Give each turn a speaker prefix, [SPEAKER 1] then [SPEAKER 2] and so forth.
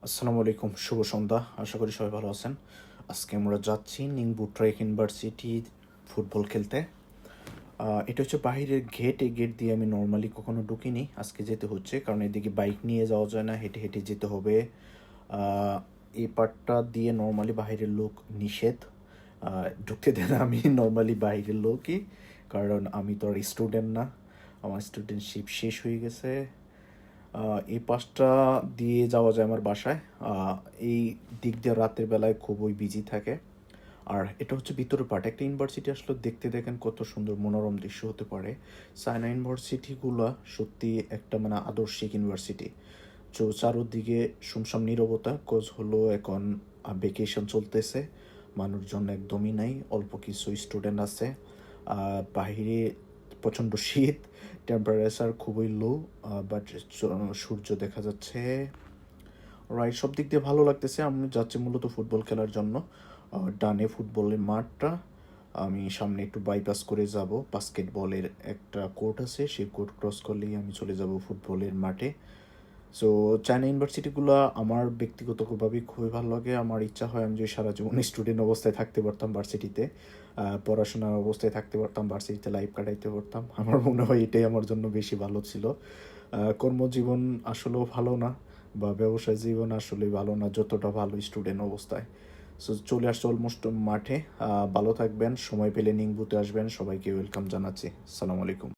[SPEAKER 1] আসসালামু আলাইকুম, শুভ সন্ধ্যা। আশা করি সবাই ভালো আছেন। আজকে আমরা যাচ্ছি নিংবু ট্রেক ইউনিভার্সিটি ফুটবল খেলতে। এটা হচ্ছে বাহিরের গেট। এই গেট দিয়ে আমি নর্মালি কখনো ঢুকিনি, আজকে যেতে হচ্ছে কারণ এদিকে বাইক নিয়ে যাওয়া যায় না, হেঁটে হেঁটে যেতে হবে। এই পার্টটা দিয়ে নর্মালি বাইরের লোক নিষেধ, ঢুকতে দেয় না। আমি নর্মালি বাইরের লোকই, কারণ আমি তো আর স্টুডেন্ট না, আমার স্টুডেন্টশিপ শেষ হয়ে গেছে। এই পাশটা দিয়ে যাওয়া যায় আমার বাসায়। আহ, এই দিক দিয়ে রাতের বেলায় খুবই বিজি থাকে। আর এটা হচ্ছে ভিতরের পার্ট। একটা ইউনিভার্সিটি আসলে দেখতে দেখেন কত সুন্দর মনোরম দৃশ্য হতে পারে। চায়না ইউনিভার্সিটিগুলো সত্যি একটা মানে আদর্শিক ইউনিভার্সিটি। তো চারোদিকে শুনশান নীরবতা, কোজ হলো এখন ভেকেশন চলতেছে, মানুষজন একদমই নাই, অল্প কিছু স্টুডেন্ট আছে। বাহিরে প্রচণ্ড শীত, টেম্পারেচার খুবই লো, বাট সূর্য দেখা যাচ্ছে। রাইট, সব দিক দিয়ে ভালো লাগতেছে। আমি যাচ্ছি মূলত ফুটবল খেলার জন্য। ডানে ফুটবলের মাঠটা, আমি সামনে একটু বাইপাস করে যাব, বাস্কেটবলের একটা কোর্ট আছে, সেই কোর্ট ক্রস করলেই আমি চলে যাব ফুটবলের মাঠে। সো চায়না ইউনিভার্সিটিগুলো আমার ব্যক্তিগতভাবেই খুবই ভালো লাগে। আমার ইচ্ছা হয় আমি যে সারা জীবন স্টুডেন্ট অবস্থায় থাকতে পারতাম ভার্সিটিতে, পড়াশোনার অবস্থায় থাকতে পারতাম, ভার্সিটিতে লাইফ কাটাইতে পারতাম। আমার মনে হয় এটাই আমার জন্য বেশি ভালো ছিল। কর্মজীবন আসলেও ভালো না, বা ব্যবসায় জীবন আসলে ভালো না যতটা ভালো স্টুডেন্ট অবস্থায়। সো চলে আসছে অলমোস্ট মাঠে। ভালো থাকবেন, সময় পেলে নিংবুতে আসবেন, সবাইকে ওয়েলকাম জানাচ্ছি। আসসালামু আলাইকুম।